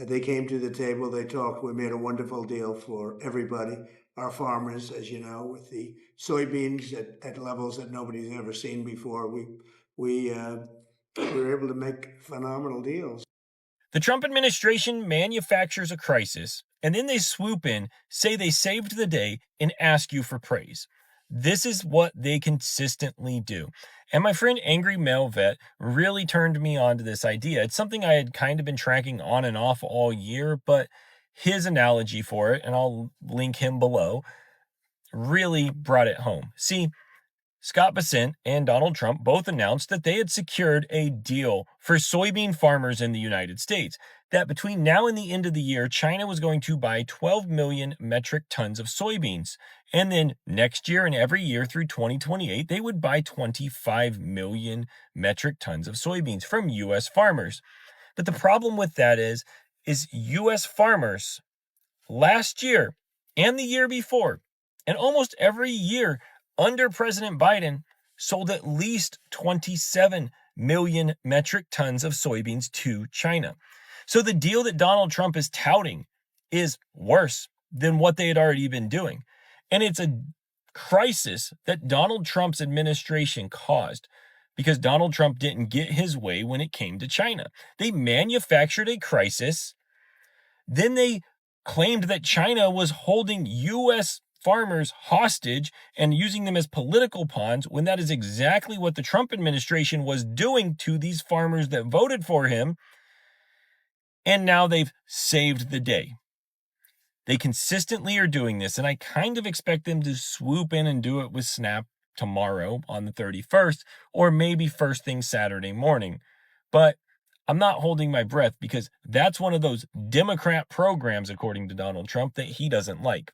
They came to the table, they talked, we made a wonderful deal for everybody. Our farmers, as you know, with the soybeans at levels that nobody's ever seen before, we were able to make phenomenal deals. The Trump administration manufactures a crisis, and then they swoop in, say they saved the day, and ask you for praise. This is what they consistently do. And my friend Angry Male Vet really turned me on to this idea. It's something I had kind of been tracking on and off all year, but his analogy for it, and I'll link him below, really brought it home. See, Scott Bessent and Donald Trump both announced that they had secured a deal for soybean farmers in the United States, that between now and the end of the year, China was going to buy 12 million metric tons of soybeans. And then next year and every year through 2028, they would buy 25 million metric tons of soybeans from U.S. farmers. But the problem with that is U.S. farmers last year and the year before, and almost every year under President Biden, sold at least 27 million metric tons of soybeans to China. So the deal that Donald Trump is touting is worse than what they had already been doing. And it's a crisis that Donald Trump's administration caused because Donald Trump didn't get his way when it came to China. They manufactured a crisis. Then they claimed that China was holding U.S. farmers hostage and using them as political pawns, when that is exactly what the Trump administration was doing to these farmers that voted for him. And now they've saved the day. They consistently are doing this, and I kind of expect them to swoop in and do it with SNAP tomorrow on the 31st, or maybe first thing Saturday morning. But I'm not holding my breath, because that's one of those Democrat programs, according to Donald Trump, that he doesn't like.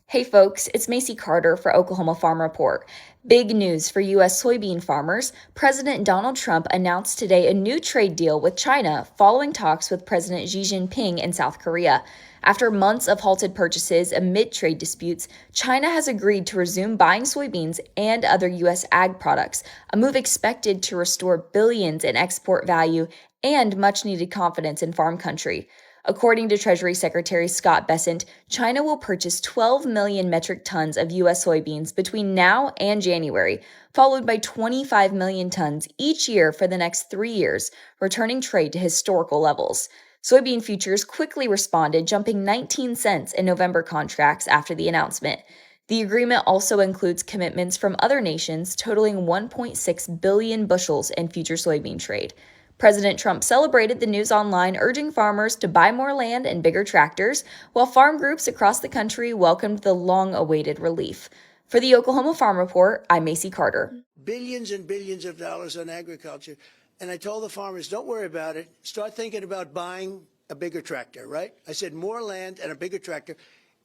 Hey folks, it's Macy Carter for Oklahoma Farm Report. Big news for U.S. soybean farmers. President Donald Trump announced today a new trade deal with China following talks with President Xi Jinping in South Korea. After months of halted purchases amid trade disputes, China has agreed to resume buying soybeans and other U.S. ag products, a move expected to restore billions in export value and much needed confidence in farm country. According to Treasury Secretary Scott Bessent, China will purchase 12 million metric tons of U.S. soybeans between now and January, followed by 25 million tons each year for the next 3 years, returning trade to historical levels. Soybean futures quickly responded, jumping 19 cents in November contracts after the announcement. The agreement also includes commitments from other nations totaling 1.6 billion bushels in future soybean trade. President Trump celebrated the news online, urging farmers to buy more land and bigger tractors, while farm groups across the country welcomed the long-awaited relief. For the Oklahoma Farm Report, I'm Macy Carter. Billions and billions of dollars on agriculture. And I told the farmers, don't worry about it. Start thinking about buying a bigger tractor, right? I said more land and a bigger tractor,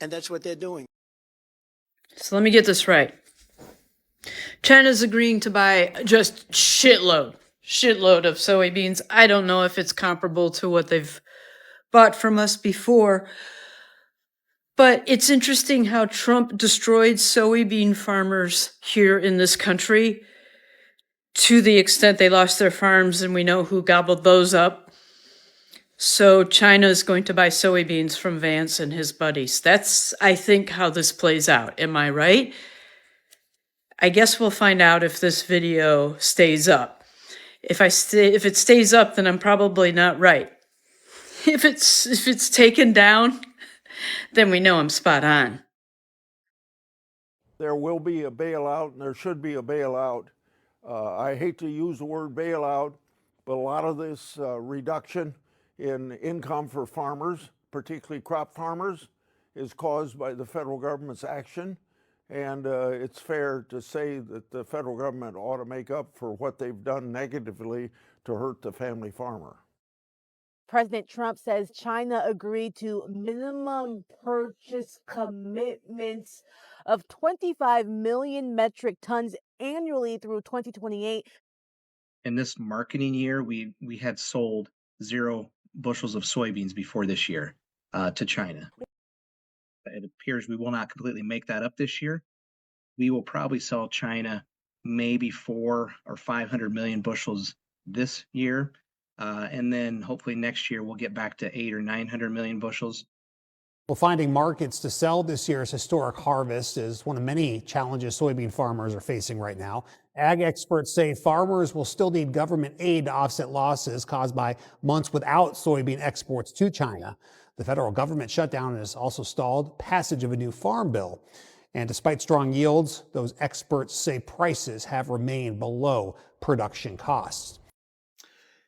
and that's what they're doing. So let me get this right. China's agreeing to buy just shitload of soybeans. I don't know if it's comparable to what they've bought from us before, but it's interesting how Trump destroyed soybean farmers here in this country to the extent they lost their farms, and we know who gobbled those up. So China is going to buy soybeans from Vance and his buddies. That's, I think, how this plays out. Am I right? I guess we'll find out if this video stays up. If it stays up, then I'm probably not right. If it's taken down, then we know I'm spot on. There will be a bailout, and there should be a bailout. I hate to use the word bailout, but a lot of this reduction in income for farmers, particularly crop farmers, is caused by the federal government's action. And it's fair to say that the federal government ought to make up for what they've done negatively to hurt the family farmer. President Trump says China agreed to minimum purchase commitments of 25 million metric tons annually through 2028. In this marketing year, we had sold 0 bushels of soybeans before this year to China. It appears we will not completely make that up this year. We will probably sell China maybe 400 or 500 million bushels this year. And then hopefully next year we'll get back to 800 or 900 million bushels. Well, finding markets to sell this year's historic harvest is one of many challenges soybean farmers are facing right now. Ag experts say farmers will still need government aid to offset losses caused by months without soybean exports to China. The federal government shutdown has also stalled passage of a new farm bill. And despite strong yields, those experts say prices have remained below production costs.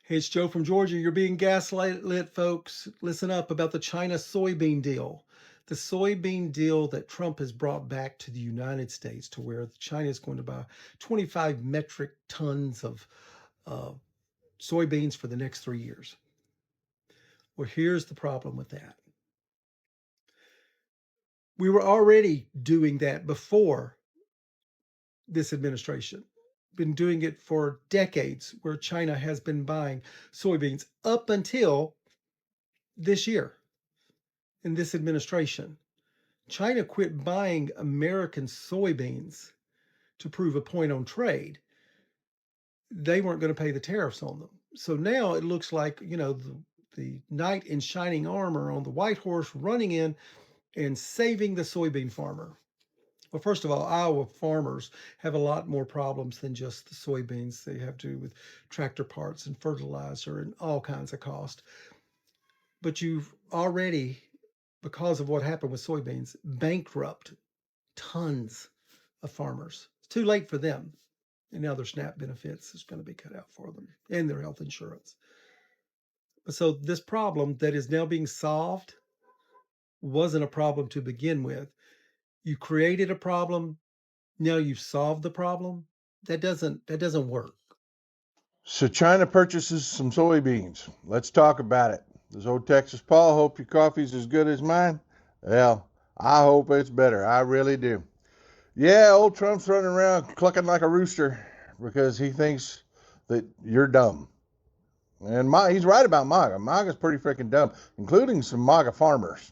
Hey, it's Joe from Georgia. You're being gaslit, folks. Listen up about the China soybean deal. The soybean deal that Trump has brought back to the United States, to where China is going to buy 25 metric tons of soybeans for the next 3 years. Well, here's the problem with that. We were already doing that before this administration. Been doing it for decades, where China has been buying soybeans up until this year in this administration. China quit buying American soybeans to prove a point on trade. They weren't going to pay the tariffs on them. So now it looks like, the knight in shining armor on the white horse running in and saving the soybean farmer. Well, first of all, Iowa farmers have a lot more problems than just the soybeans. They have to do with tractor parts and fertilizer and all kinds of cost. But you've already, because of what happened with soybeans, bankrupt tons of farmers. It's too late for them. And now their SNAP benefits is going to be cut out for them and their health insurance. So this problem that is now being solved wasn't a problem to begin with. You created a problem. Now you've solved the problem. That doesn't work. So China purchases some soybeans. Let's talk about it. This old Texas Paul, hope your coffee's as good as mine. Well, I hope it's better. I really do. Yeah, old Trump's running around clucking like a rooster because he thinks that you're dumb. And he's right about MAGA. MAGA's pretty freaking dumb, including some MAGA farmers.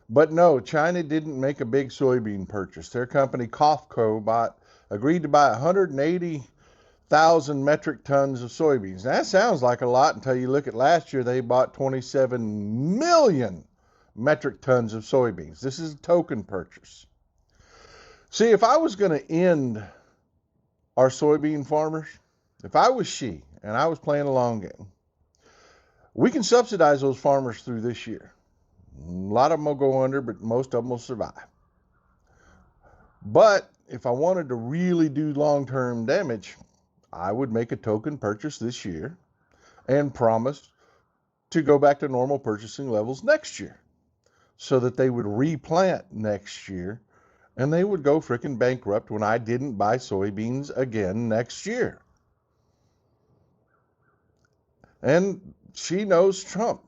But no, China didn't make a big soybean purchase. Their company, COFCO, agreed to buy 180,000 metric tons of soybeans. Now, that sounds like a lot until you look at last year. They bought 27 million metric tons of soybeans. This is a token purchase. See, if I was going to end our soybean farmers, if I was Xi and I was playing a long game, we can subsidize those farmers through this year. A lot of them will go under, but most of them will survive. But if I wanted to really do long-term damage, I would make a token purchase this year and promise to go back to normal purchasing levels next year so that they would replant next year and they would go frickin' bankrupt when I didn't buy soybeans again next year. And she knows Trump.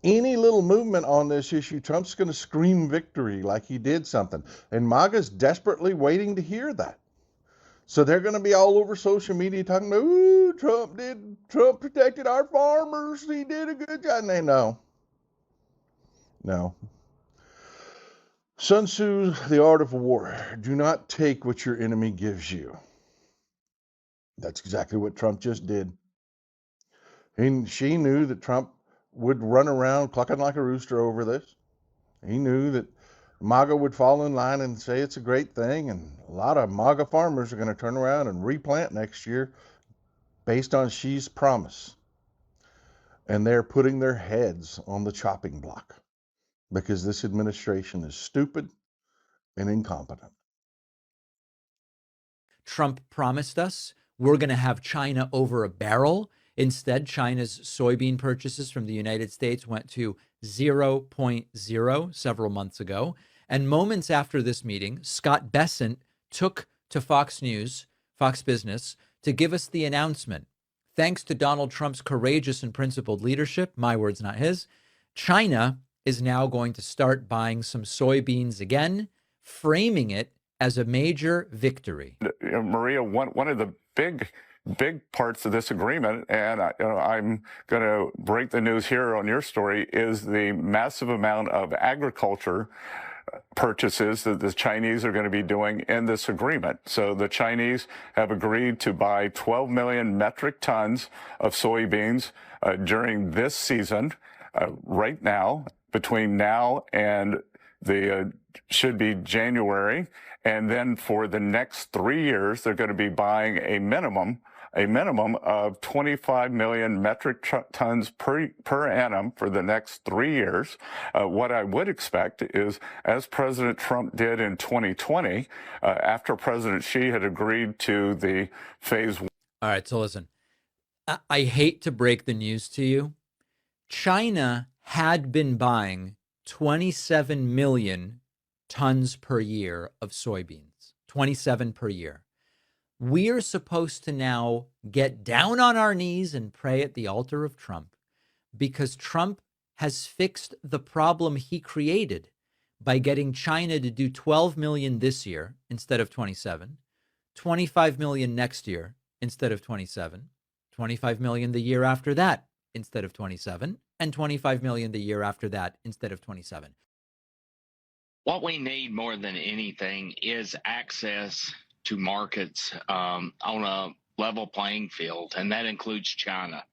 Any little movement on this issue, Trump's going to scream victory like he did something. And MAGA's desperately waiting to hear that. So they're going to be all over social media talking about, ooh, Trump protected our farmers. He did a good job. And they know. No. Sun Tzu, The Art of War. Do not take what your enemy gives you. That's exactly what Trump just did. And she knew that Trump would run around clucking like a rooster over this. He knew that MAGA would fall in line and say it's a great thing, and a lot of MAGA farmers are going to turn around and replant next year based on Xi's promise. And they're putting their heads on the chopping block because this administration is stupid and incompetent. Trump promised us we're going to have China over a barrel. Instead, China's soybean purchases from the United States went to 0.0 several months ago. And moments after this meeting, Scott Bessent took to Fox News, Fox Business, to give us the announcement. Thanks to Donald Trump's courageous and principled leadership, my words, not his, China is now going to start buying some soybeans again, framing it as a major victory. Maria, one of the big parts of this agreement, and I'm going to break the news here on your story, is the massive amount of agriculture purchases that the Chinese are going to be doing in this agreement. So the Chinese have agreed to buy 12 million metric tons of soybeans during this season, right now, between now and the should be January. And then for the next 3 years, they're going to be buying a minimum of 25 million metric tons per annum for the next 3 years. What I would expect is, as President Trump did in 2020, after President Xi had agreed to the phase one. All right, so listen, I hate to break the news to you. China had been buying 27 million tons per year of soybeans, 27 per year. We are supposed to now get down on our knees and pray at the altar of Trump because Trump has fixed the problem he created by getting China to do 12 million this year instead of 27, 25 million next year instead of 27, 25 million the year after that instead of 27, and 25 million the year after that instead of 27. What we need more than anything is access to markets on a level playing field, and that includes China.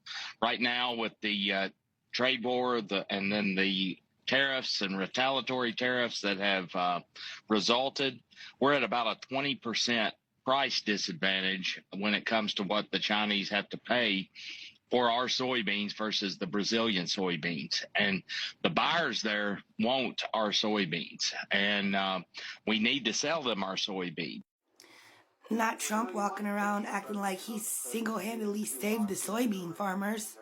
Right now, with the trade war and then the tariffs and retaliatory tariffs that have resulted, we're at about a 20% price disadvantage when it comes to what the Chinese have to pay for our soybeans versus the Brazilian soybeans. And the buyers there want our soybeans, and we need to sell them our soybeans. Not Trump walking around acting like he single-handedly saved the soybean farmers.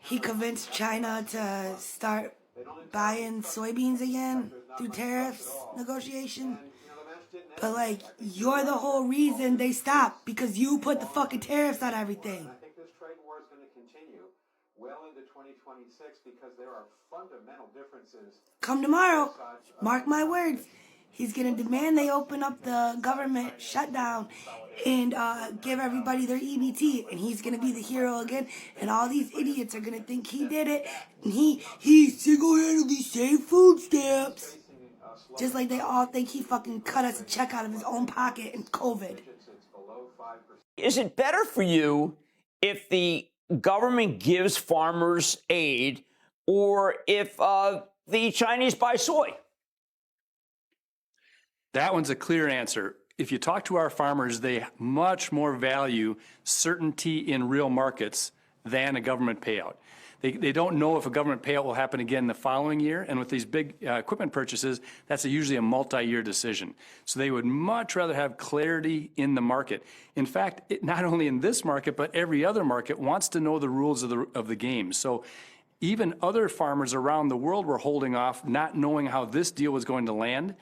He convinced China to start buying soybeans again through tariffs negotiation. But, like, you're the whole reason they stopped, because you put the fucking tariffs on everything. I think this trade war is going to continue well into 2026 because there are fundamental differences. Come tomorrow, mark my words, he's going to demand they open up the government shutdown and give everybody their EBT, and he's going to be the hero again, and all these idiots are going to think he did it, and he single-handedly saved food stamps. Just like they all think he fucking cut us a check out of his own pocket in COVID. Is it better for you if the government gives farmers aid or if the Chinese buy soy? That one's a clear answer. If you talk to our farmers, they much more value certainty in real markets than a government payout. They don't know if a government payout will happen again the following year. And with these big equipment purchases, that's usually a multi-year decision. So they would much rather have clarity in the market. In fact, not only in this market, but every other market wants to know the rules of the game. So even other farmers around the world were holding off, not knowing how this deal was going to land.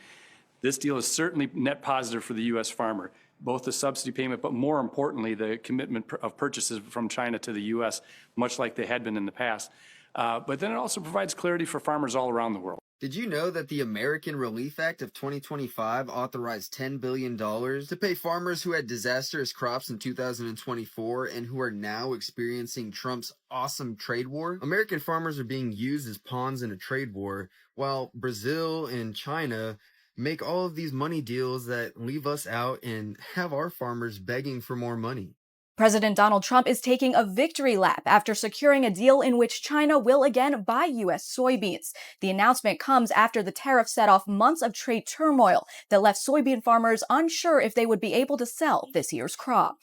This deal is certainly net positive for the U.S. farmer, both the subsidy payment, but more importantly, the commitment of purchases from China to the U.S., much like they had been in the past. But then it also provides clarity for farmers all around the world. Did you know that the American Relief Act of 2025 authorized $10 billion to pay farmers who had disastrous crops in 2024 and who are now experiencing Trump's awesome trade war? American farmers are being used as pawns in a trade war, while Brazil and China make all of these money deals that leave us out and have our farmers begging for more money. President Donald Trump is taking a victory lap after securing a deal in which China will again buy U.S. soybeans. The announcement comes after the tariff set off months of trade turmoil that left soybean farmers unsure if they would be able to sell this year's crop.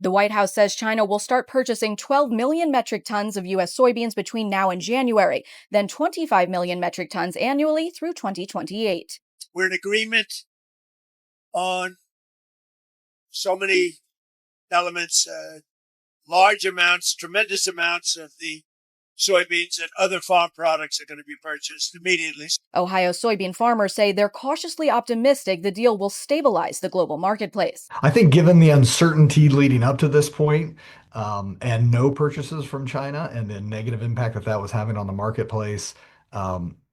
The White House says China will start purchasing 12 million metric tons of U.S. soybeans between now and January, then 25 million metric tons annually through 2028. We're in agreement on so many elements, large amounts, tremendous amounts of the soybeans and other farm products are going to be purchased immediately. Ohio soybean farmers say they're cautiously optimistic the deal will stabilize the global marketplace. I think given the uncertainty leading up to this point, and no purchases from China and the negative impact that was having on the marketplace,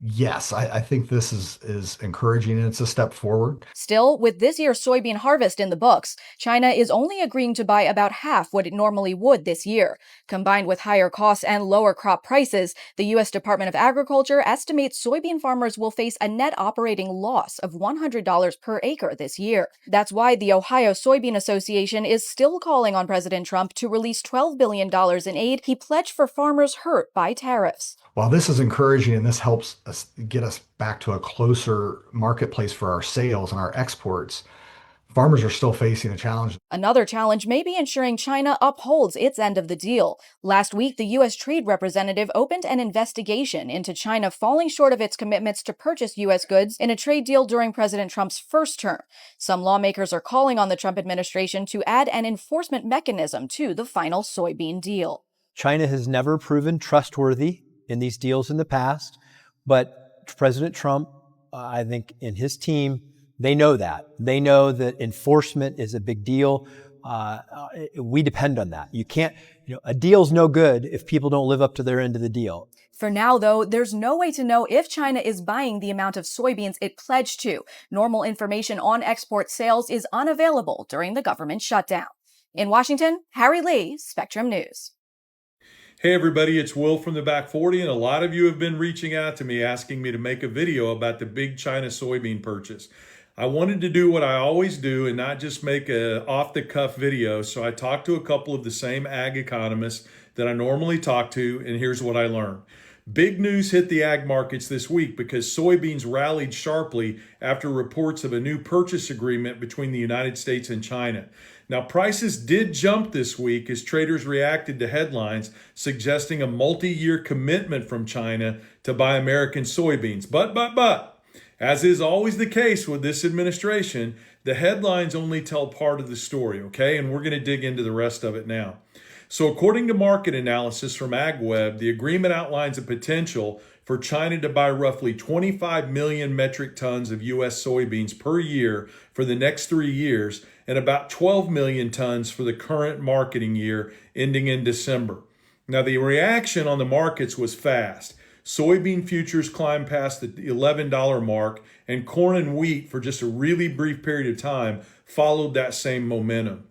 yes, I think this is encouraging and it's a step forward. Still, with this year's soybean harvest in the books, China is only agreeing to buy about half what it normally would this year. Combined with higher costs and lower crop prices, the U.S. Department of Agriculture estimates soybean farmers will face a net operating loss of $100 per acre this year. That's why the Ohio Soybean Association is still calling on President Trump to release $12 billion in aid he pledged for farmers hurt by tariffs. While this is encouraging and this helps us get us back to a closer marketplace for our sales and our exports, farmers are still facing a challenge. Another challenge may be ensuring China upholds its end of the deal. Last week, the U.S. Trade Representative opened an investigation into China falling short of its commitments to purchase U.S. goods in a trade deal during President Trump's first term. Some lawmakers are calling on the Trump administration to add an enforcement mechanism to the final soybean deal. China has never proven trustworthy in these deals in the past, but President Trump, I think, and his team, they know that. They know that enforcement is a big deal. We depend on that. You can't, a deal's no good if people don't live up to their end of the deal. For now, though, there's no way to know if China is buying the amount of soybeans it pledged to. Normal information on export sales is unavailable during the government shutdown. In Washington, Harry Lee, Spectrum News. Hey everybody, it's Will from the Back 40, and a lot of you have been reaching out to me asking me to make a video about the big China soybean purchase. I wanted to do what I always do and not just make a off-the-cuff video, so I talked to a couple of the same ag economists that I normally talk to, and here's what I learned. Big news hit the ag markets this week because soybeans rallied sharply after reports of a new purchase agreement between the United States and China. Now, prices did jump this week as traders reacted to headlines suggesting a multi-year commitment from China to buy American soybeans. But, as is always the case with this administration, the headlines only tell part of the story, okay? And we're going to dig into the rest of it now. So according to market analysis from AgWeb, the agreement outlines a potential for China to buy roughly 25 million metric tons of U.S. soybeans per year for the next 3 years and about 12 million tons for the current marketing year ending in December. Now, the reaction on the markets was fast. Soybean futures climbed past the $11 mark, and corn and wheat, for just a really brief period of time, followed that same momentum.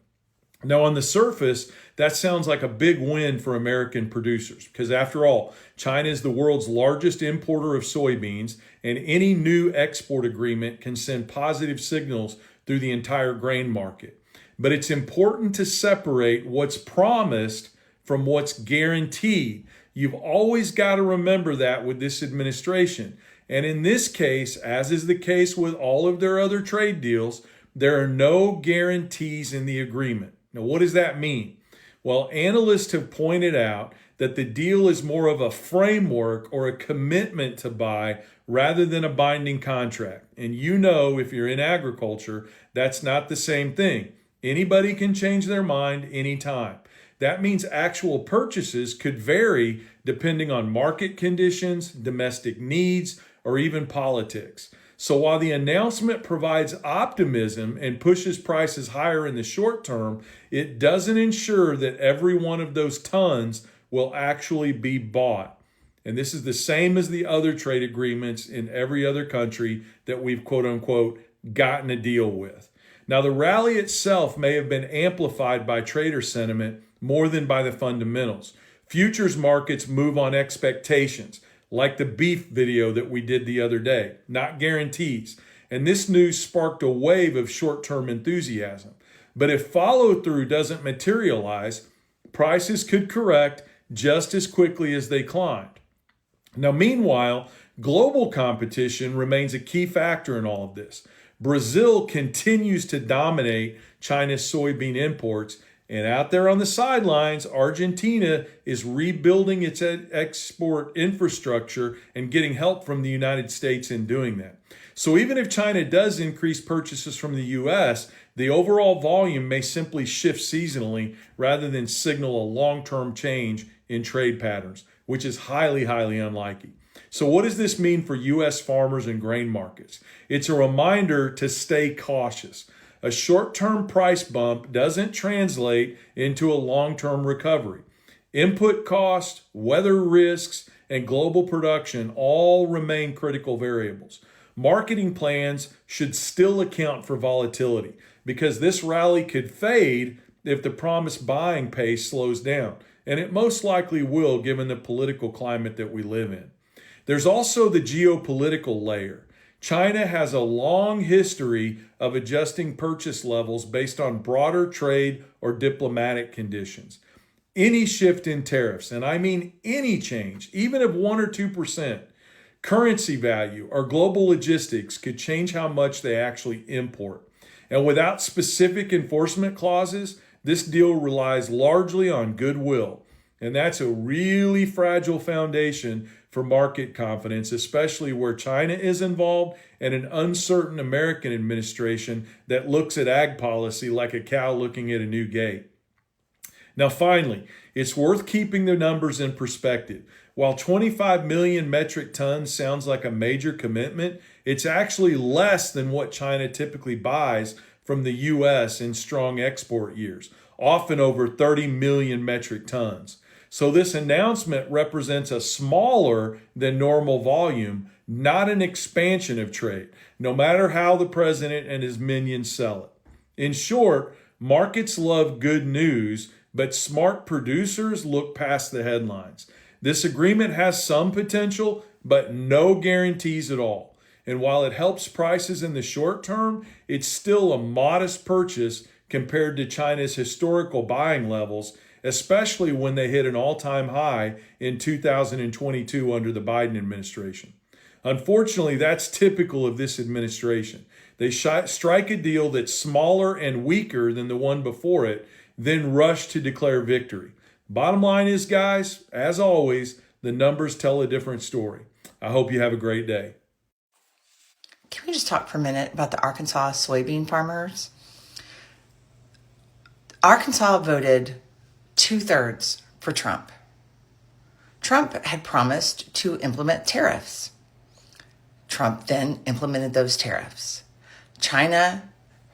Now, on the surface, that sounds like a big win for American producers because, after all, China is the world's largest importer of soybeans, and any new export agreement can send positive signals through the entire grain market. But it's important to separate what's promised from what's guaranteed. You've always got to remember that with this administration. And in this case, as is the case with all of their other trade deals, there are no guarantees in the agreement. Now, what does that mean? Well, analysts have pointed out that the deal is more of a framework or a commitment to buy rather than a binding contract. And if you're in agriculture, that's not the same thing. Anybody can change their mind anytime. That means actual purchases could vary depending on market conditions, domestic needs, or even politics. So while the announcement provides optimism and pushes prices higher in the short term, it doesn't ensure that every one of those tons will actually be bought. And this is the same as the other trade agreements in every other country that we've quote unquote gotten a deal with. Now, the rally itself may have been amplified by trader sentiment more than by the fundamentals. Futures markets move on expectations, like the beef video that we did the other day, not guarantees. And this news sparked a wave of short-term enthusiasm. But if follow-through doesn't materialize, prices could correct just as quickly as they climbed. Now, meanwhile, global competition remains a key factor in all of this. Brazil continues to dominate China's soybean imports, and out there on the sidelines, Argentina is rebuilding its export infrastructure and getting help from the United States in doing that. So even if China does increase purchases from the U.S., the overall volume may simply shift seasonally rather than signal a long-term change in trade patterns, which is highly, highly unlikely. So what does this mean for U.S. farmers and grain markets? It's a reminder to stay cautious. A short-term price bump doesn't translate into a long-term recovery. Input costs, weather risks, and global production all remain critical variables. Marketing plans should still account for volatility because this rally could fade if the promised buying pace slows down, and it most likely will given the political climate that we live in. There's also the geopolitical layer. China has a long history of adjusting purchase levels based on broader trade or diplomatic conditions. Any shift in tariffs, and I mean any change, even of 1 or 2%, currency value or global logistics could change how much they actually import. And without specific enforcement clauses, this deal relies largely on goodwill. And that's a really fragile foundation for market confidence, especially where China is involved and an uncertain American administration that looks at ag policy like a cow looking at a new gate. Now, finally, it's worth keeping the numbers in perspective. While 25 million metric tons sounds like a major commitment, it's actually less than what China typically buys from the U.S. in strong export years, often over 30 million metric tons. So this announcement represents a smaller than normal volume, not an expansion of trade, no matter how the president and his minions sell it. In short, markets love good news, but smart producers look past the headlines. This agreement has some potential, but no guarantees at all. And while it helps prices in the short term, it's still a modest purchase compared to China's historical buying levels, especially when they hit an all-time high in 2022 under the Biden administration. Unfortunately, that's typical of this administration. They strike a deal that's smaller and weaker than the one before it, then rush to declare victory. Bottom line is, guys, as always, the numbers tell a different story. I hope you have a great day. Can we just talk for a minute about the Arkansas soybean farmers? Arkansas voted 2/3 for Trump. Trump had promised to implement tariffs. Trump then implemented those tariffs. China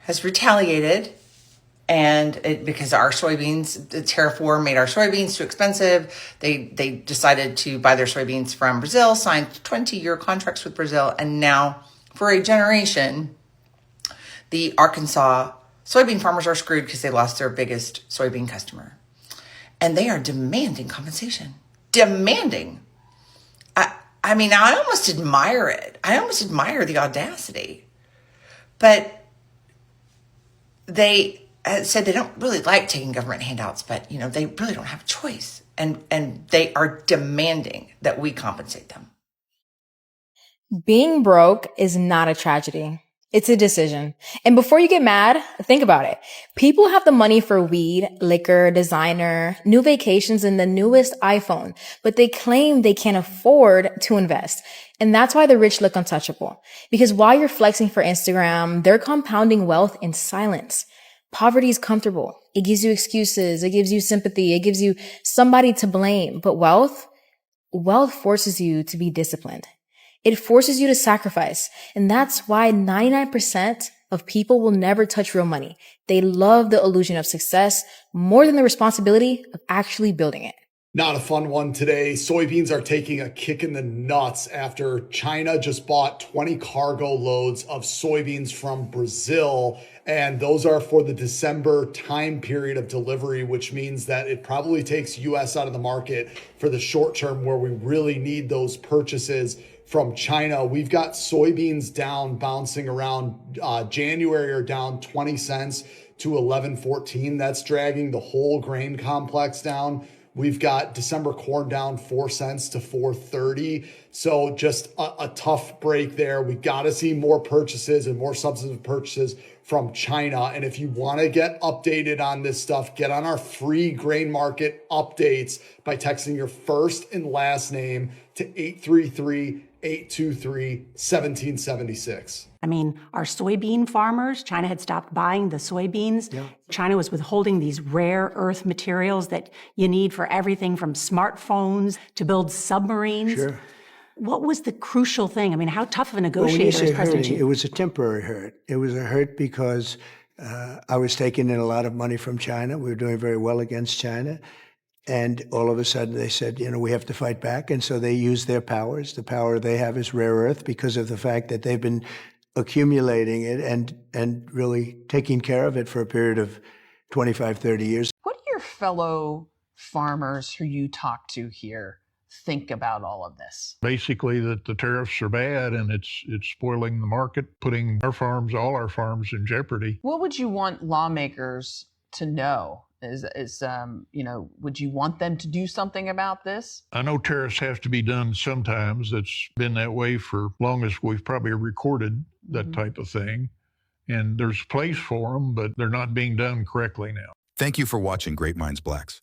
has retaliated, and because our soybeans, the tariff war made our soybeans too expensive. They decided to buy their soybeans from Brazil, signed 20-year contracts with Brazil, and now for a generation, the Arkansas soybean farmers are screwed because they lost their biggest soybean customer. And they are demanding compensation. Demanding. I mean, I almost admire it. I almost admire the audacity. But they said they don't really like taking government handouts, but, they really don't have a choice. And they are demanding that we compensate them. Being broke is not a tragedy. It's a decision. And before you get mad, think about it. People have the money for weed, liquor, designer, new vacations, and the newest iPhone, but they claim they can't afford to invest. And that's why the rich look untouchable. Because while you're flexing for Instagram, they're compounding wealth in silence. Poverty is comfortable. It gives you excuses. It gives you sympathy. It gives you somebody to blame. But wealth forces you to be disciplined. It forces you to sacrifice. And that's why 99% of people will never touch real money. They love the illusion of success more than the responsibility of actually building it. Not a fun one today. Soybeans are taking a kick in the nuts after China just bought 20 cargo loads of soybeans from Brazil. And those are for the December time period of delivery, which means that it probably takes US out of the market for the short term where we really need those purchases from China. We've got soybeans down, bouncing around. January are down 20 cents to 11.14. That's dragging the whole grain complex down. We've got December corn down 4 cents to 4.30. So just a tough break there. We got to see more purchases and more substantive purchases from China. And if you want to get updated on this stuff, get on our free grain market updates by texting your first and last name to 833-823-1776. I mean, our soybean farmers, China had stopped buying the soybeans. Yeah. China was withholding these rare earth materials that you need for everything from smartphones to build submarines. Sure. What was the crucial thing? I mean, how tough of a negotiator is President Xi? It was a temporary hurt. It was a hurt because I was taking in a lot of money from China. We were doing very well against China. And all of a sudden they said, we have to fight back. And so they used their powers. The power they have is rare earth because of the fact that they've been accumulating it and really taking care of it for a period of 25, 30 years. What do your fellow farmers who you talk to here think about all of this? Basically that the tariffs are bad and it's spoiling the market, putting all our farms in jeopardy. What would you want lawmakers to know? Would you want them to do something about this? I know tariffs have to be done sometimes. That's been that way for long as we've probably recorded that type of thing. And there's a place for them, but they're not being done correctly now. Thank you for watching Great Minds Blacks.